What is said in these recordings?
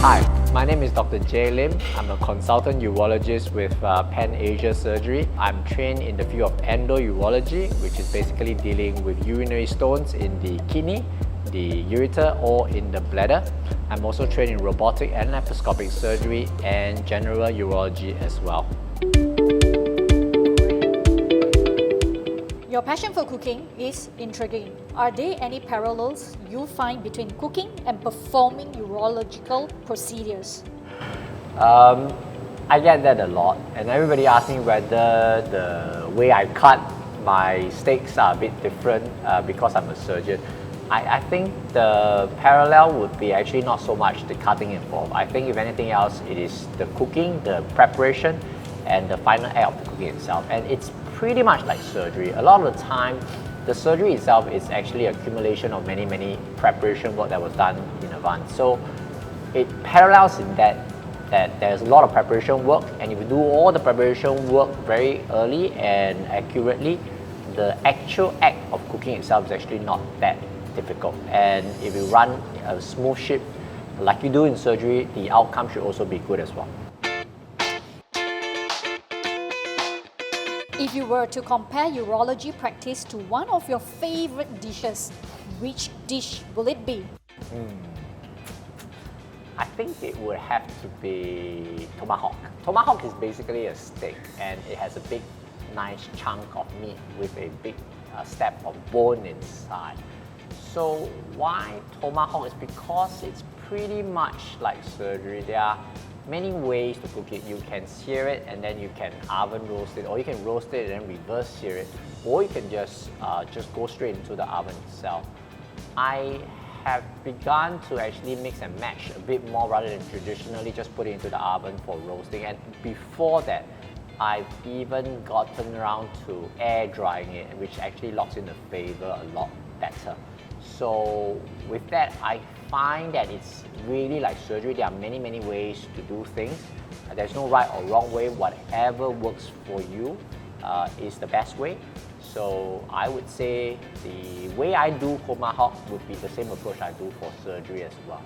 Hi, my name is Dr. Jay Lim. I'm a consultant urologist with Pan Asia Surgery. I'm trained in the field of endourology, which is basically dealing with urinary stones in the kidney, the ureter, or in the bladder. I'm also trained in robotic and laparoscopic surgery and general urology as well. Your passion for cooking is intriguing. Are there any parallels you find between cooking and performing urological procedures? I get that a lot, and everybody asks me whether the way I cut my steaks are a bit different because I'm a surgeon. I think the parallel would be actually not so much the cutting involved. I think if anything else, it is the cooking, the preparation, and the final act of the cooking itself. And it's pretty much like surgery. A lot of the time, the surgery itself is actually accumulation of many preparation work that was done in advance. So it parallels in that there's a lot of preparation work, and if you do all the preparation work very early and accurately, the actual act of cooking itself is actually not that difficult. And if you run a smooth ship like you do in surgery, the outcome should also be good as well. If you were to compare urology practice to one of your favorite dishes, which dish will it be? I think it would have to be tomahawk. Tomahawk is basically a steak, and it has a big, nice chunk of meat with a big step of bone inside. So why tomahawk is because it's pretty much like surgery. There are many ways to cook it. You can sear it and then you can oven roast it, or you can roast it and then reverse sear it, or you can just go straight into the oven itself. I have begun to actually mix and match a bit more rather than traditionally just put it into the oven for roasting. And before that, I've even gotten around to air drying it, which actually locks in the flavor a lot better. So with that, I find that it's really like surgery. There are many ways to do things. There's no right or wrong way. Whatever works for you is the best way. So I would say the way I do tomahawk would be the same approach I do for surgery as well.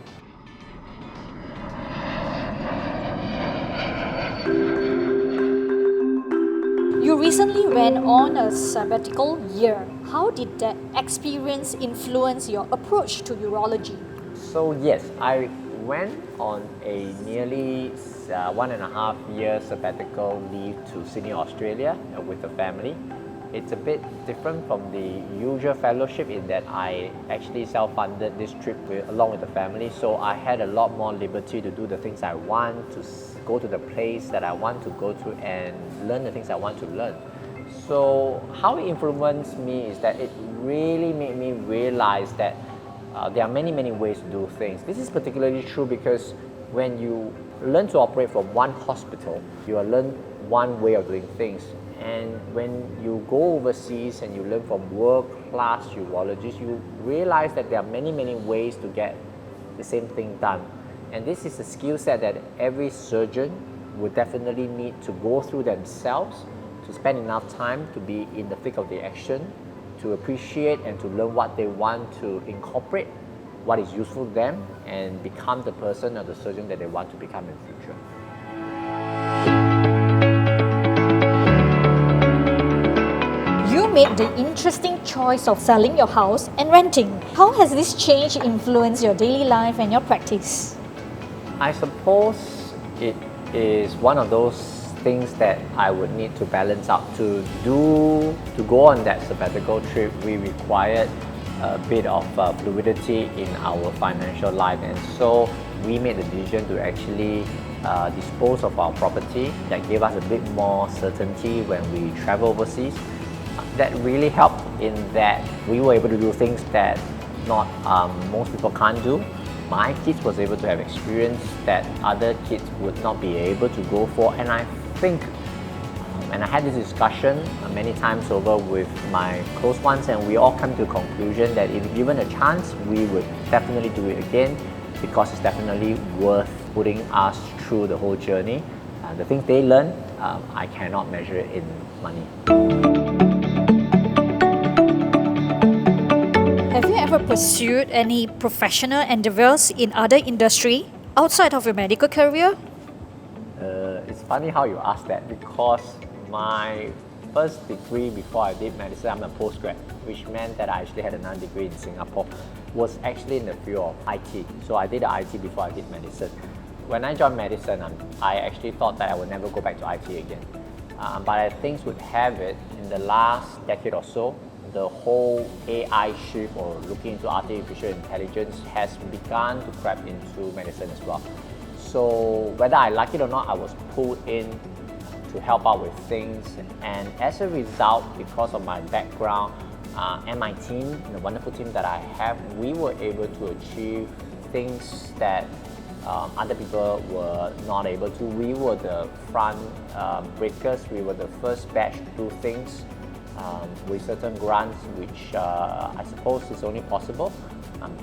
You recently went on a sabbatical year. How did that experience influence your approach to urology? So yes, I went on a nearly 1.5-year sabbatical leave to Sydney, Australia with the family. It's a bit different from the usual fellowship in that I actually self-funded this trip along with the family, so I had a lot more liberty to do the things I want, to go to the place that I want to go to, and learn the things I want to learn. So how it influenced me is that it really made me realize that there are many ways to do things. This is particularly true because when you learn to operate from one hospital, you learn one way of doing things. And when you go overseas and you learn from world-class urologists, you realize that there are many ways to get the same thing done. And this is a skill set that every surgeon would definitely need to go through themselves, to spend enough time to be in the thick of the action, to appreciate and to learn what they want to incorporate, what is useful to them, and become the person or the surgeon that they want to become in the future. You made the interesting choice of selling your house and renting. How has this change influenced your daily life and your practice? I suppose it is one of those things that I would need to balance out. To go on that sabbatical trip, we required a bit of fluidity in our financial life, and so we made the decision to actually dispose of our property. That gave us a bit more certainty when we travel overseas. That really helped in that we were able to do things that most people can't do. My kids was able to have experience that other kids would not be able to go for, and I think, and I had this discussion many times over with my close ones, and we all come to the conclusion that if given a chance, we would definitely do it again, because it's definitely worth putting us through the whole journey. The things they learn, I cannot measure it in money. Have you ever pursued any professional endeavors in other industry? outside of your medical career? It's funny how you ask that because my first degree before I did medicine, I'm a postgrad, which meant that I actually had another degree in Singapore, was actually in the field of IT. So I did the IT before I did medicine. When I joined medicine, I actually thought that I would never go back to IT again. But as things would have it, in the last decade or so, the whole AI shift or looking into artificial intelligence has begun to creep into medicine as well. So whether I like it or not, I was pulled in to help out with things, and as a result, because of my background and my team, the wonderful team that I have, we were able to achieve things that other people were not able to. We were the front breakers, we were the first batch to do things with certain grants, which I suppose is only possible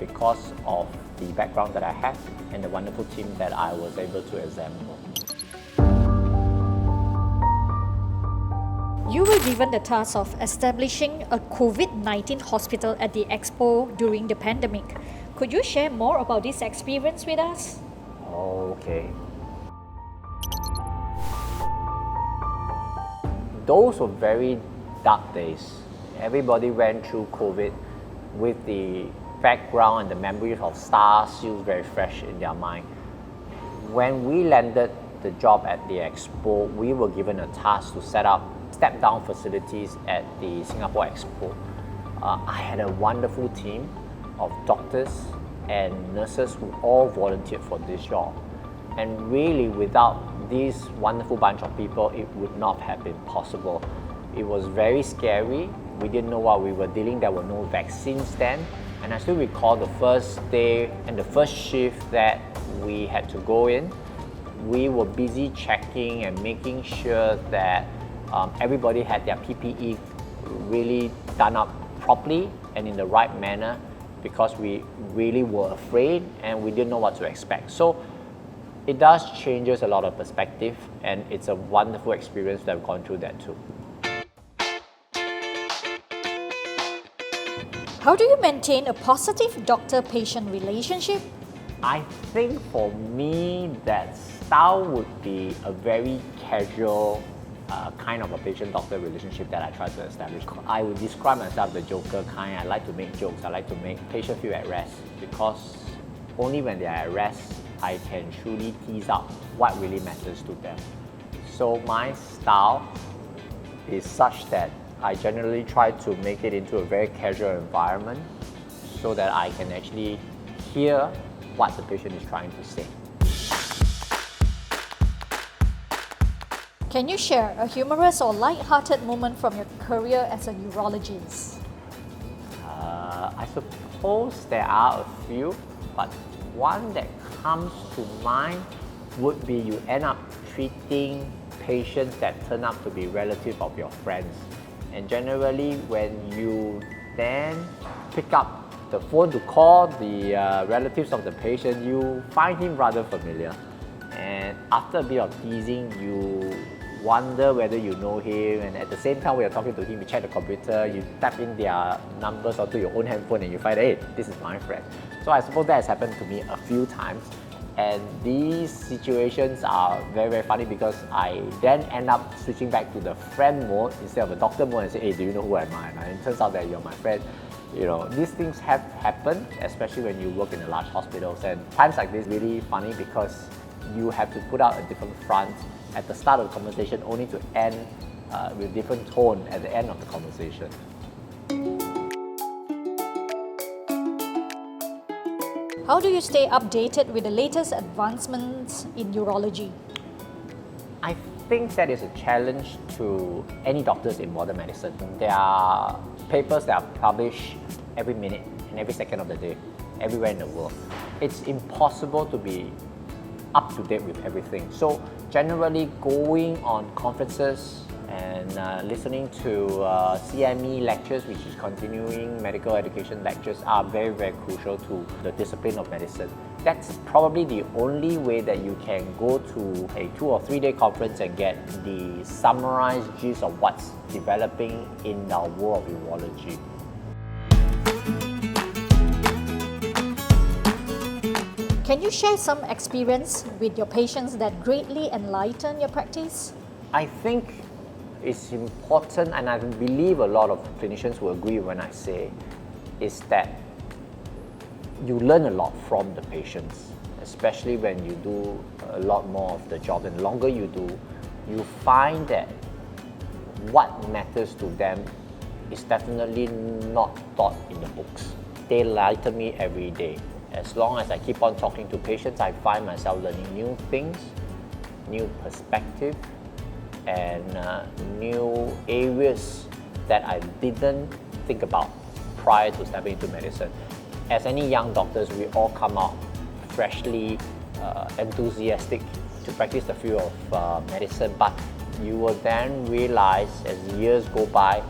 because of the background that I have and the wonderful team that I was able to assemble. You were given the task of establishing a COVID-19 hospital at the Expo during the pandemic. Could you share more about this experience with us? Okay. Those were very dark days. Everybody went through COVID with the background and the memories of SARS still very fresh in their mind. When we landed the job at the Expo, we were given a task to set up step-down facilities at the Singapore Expo. I had a wonderful team of doctors and nurses who all volunteered for this job. And really, without this wonderful bunch of people, it would not have been possible. It was very scary. We didn't know what we were dealing. There were no vaccines then. And I still recall the first day and the first shift that we had to go in. We were busy checking and making sure that everybody had their PPE really done up properly and in the right manner, because we really were afraid and we didn't know what to expect. So it does changes a lot of perspective, and it's a wonderful experience that I've gone through that too. How do you maintain a positive doctor-patient relationship? I think for me, that style would be a very casual kind of a patient-doctor relationship that I try to establish. I would describe myself the joker kind. I like to make jokes. I like to make patients feel at rest, because only when they are at rest, I can truly tease out what really matters to them. So my style is such that I generally try to make it into a very casual environment so that I can actually hear what the patient is trying to say. Can you share a humorous or light-hearted moment from your career as a urologist? I suppose there are a few, but one that comes to mind would be you end up treating patients that turn out to be relatives of your friends. And generally, when you then pick up the phone to call the relatives of the patient, you find him rather familiar. And after a bit of teasing, you wonder whether you know him, and at the same time, when you're talking to him, you check the computer, you type in their numbers onto your own handphone, and you find, hey, this is my friend. So I suppose that has happened to me a few times. And these situations are very, very funny, because I then end up switching back to the friend mode instead of the doctor mode and say, hey, do you know who am I? And it turns out that you're my friend. You know, these things have happened, especially when you work in the large hospitals. And times like this really funny, because you have to put out a different front at the start of the conversation, only to end with different tone at the end of the conversation. How do you stay updated with the latest advancements in urology? I think that is a challenge to any doctors in modern medicine. There are papers that are published every minute and every second of the day, everywhere in the world. It's impossible to be up to date with everything. So generally, going on conferences and listening to CME lectures, which is continuing medical education lectures, are very, very crucial to the discipline of medicine. That's probably the only way that you can go to a 2 or 3 day conference and get the summarized gist of what's developing in the world of urology. Can you share some experience with your patients that greatly enlighten your practice? I think it's important, and I believe a lot of clinicians will agree when I say, is that you learn a lot from the patients, especially when you do a lot more of the job. And the longer you do, you find that what matters to them is definitely not taught in the books. They enlighten me every day. As long as I keep on talking to patients, I find myself learning new things, new perspective, and new areas that I didn't think about prior to stepping into medicine. As any young doctors, we all come out freshly enthusiastic to practice the field of medicine, but you will then realize as years go by,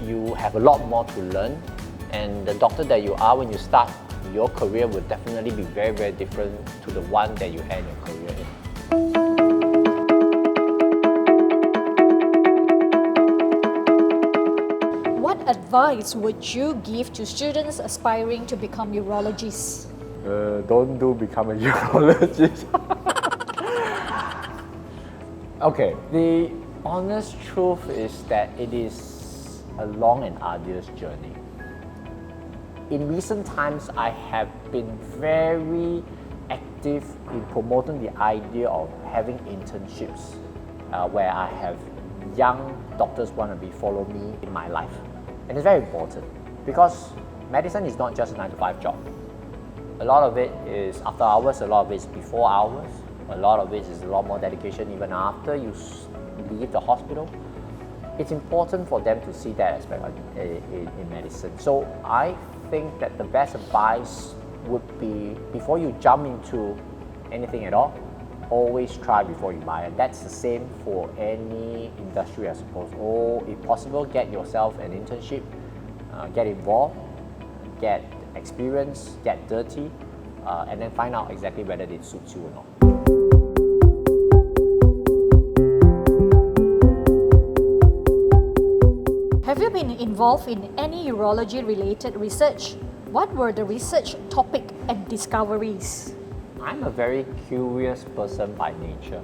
you have a lot more to learn, and the doctor that you are when you start your career will definitely be very, very different to the one that you end your career in. What advice would you give to students aspiring to become urologists? Don't become a urologist. Okay, the honest truth is that it is a long and arduous journey. In recent times, I have been very active in promoting the idea of having internships where I have young doctors wannabe follow me in my life. And it's very important because medicine is not just a 9-to-5 job. A lot of it is after hours, a lot of it is before hours, a lot of it is a lot more dedication even after you leave the hospital. It's important for them to see that aspect in medicine. So I think that the best advice would be, before you jump into anything at all, always try before you buy. And that's the same for any industry, I suppose. Or if possible, get yourself an internship, get involved, get experience, get dirty, and then find out exactly whether it suits you or not. Have you been involved in any urology-related research? What were the research topic and discoveries? I'm a very curious person by nature,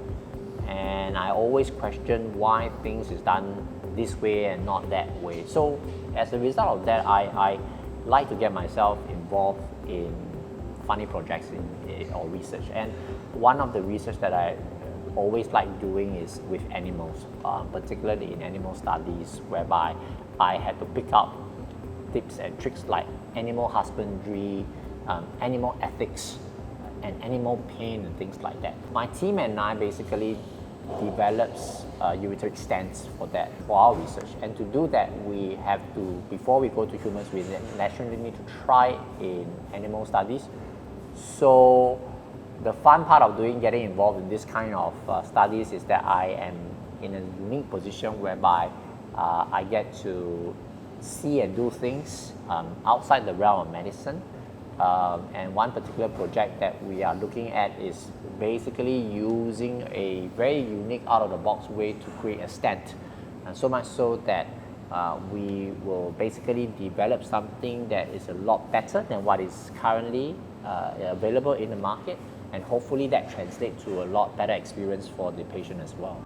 and I always question why things is done this way and not that way. So as a result of that, I like to get myself involved in funny projects or research. And one of the research that I always like doing is with animals, particularly in animal studies, whereby I had to pick up tips and tricks like animal husbandry, animal ethics, and animal pain and things like that. My team and I basically develops ureteric stents for our research. And to do that, we have to, before we go to humans, we naturally need to try in animal studies. So the fun part of getting involved in this kind of studies is that I am in a unique position whereby I get to see and do things outside the realm of medicine. And one particular project that we are looking at is basically using a very unique out-of-the-box way to create a stent. And so much so that we will basically develop something that is a lot better than what is currently available in the market, and hopefully that translates to a lot better experience for the patient as well.